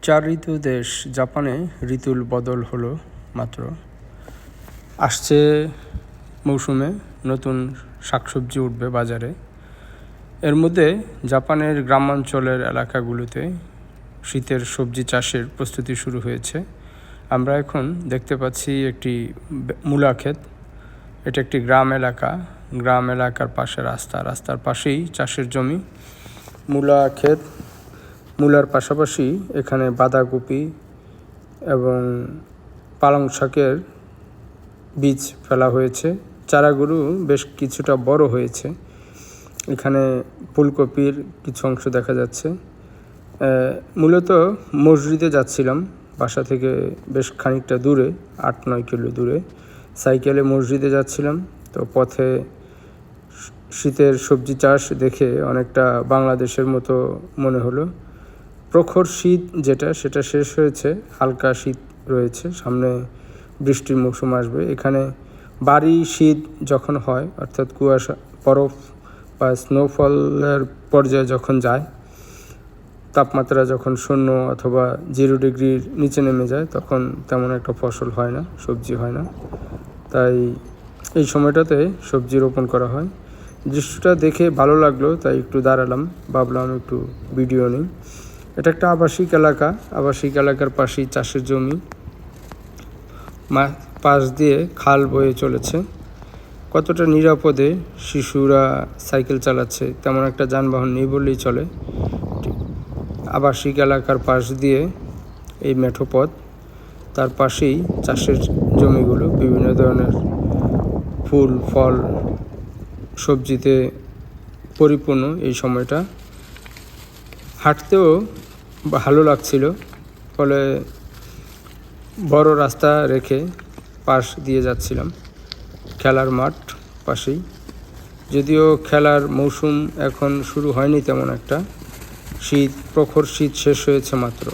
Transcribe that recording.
চার ঋতু দেশ জাপানে ঋতুর বদল হলো মাত্র। আসছে মৌসুমে নতুন শাকসবজি উঠবে বাজারে। এর মধ্যে জাপানের গ্রামাঞ্চলের এলাকাগুলোতে শীতের সবজি চাষের প্রস্তুতি শুরু হয়েছে। আমরা এখন দেখতে পাচ্ছি একটি মূলা ক্ষেত। এটা একটি গ্রাম এলাকার পাশে রাস্তার পাশেই চাষের জমি, মূলা ক্ষেত। মূলার পাশাপাশি এখানে বাঁধাকপি এবং পালং শাকের বীজ ফেলা হয়েছে। চারাগুলো বেশ কিছুটা বড় হয়েছে। এখানে ফুলকপির কিছু অংশ দেখা যাচ্ছে। মূলত মসজিদে যাচ্ছিলাম বাসা থেকে বেশ খানিকটা দূরে, 8-9 কিলো দূরে। সাইকেলে মসজিদে যাচ্ছিলাম, তো পথে শীতের সবজি চাষ দেখে অনেকটা বাংলাদেশের মতো মনে হলো। প্রখর শীত সেটা শেষ হয়েছে, হালকা শীত রয়েছে, সামনে বৃষ্টির মৌসুম আসবে। এখানে ভারী শীত যখন হয়, অর্থাৎ কুয়াশা, বরফ বা স্নোফলের পর্যায়ে যখন যায়, তাপমাত্রা যখন 0 অথবা 0 ডিগ্রির নিচে নেমে যায়, তখন তেমন একটা ফসল হয় না, সবজি হয় না। তাই এই সময়টাতে সবজি রোপণ করা হয়। দৃশ্যটা দেখে ভালো লাগলো, তাই একটু দাঁড়ালাম, ভাবলাম একটু ভিডিও নিই। এটা একটা আবাসিক এলাকার পাশেই চাষের জমি। পাশ দিয়ে খাল বয়ে চলেছে। কতটা নিরাপদে শিশুরা সাইকেল চালাচ্ছে, তেমন একটা যানবাহন নেই বললেই চলে। আবাসিক এলাকার পাশ দিয়ে এই মেঠো পথ, তার পাশেই চাষের জমিগুলো, বিভিন্ন ধরনের ফুল ফল সবজিতে পরিপূর্ণ। এই সময়টা হাঁটতেও ভালো লাগছিল, ফলে বড় রাস্তা রেখে পাশ দিয়ে যাচ্ছিলাম। খেলার মাঠ পাশেই, যদিও খেলার মৌসুম এখন শুরু হয়নি তেমন একটা। প্রখর শীত শেষ হয়েছে মাত্র।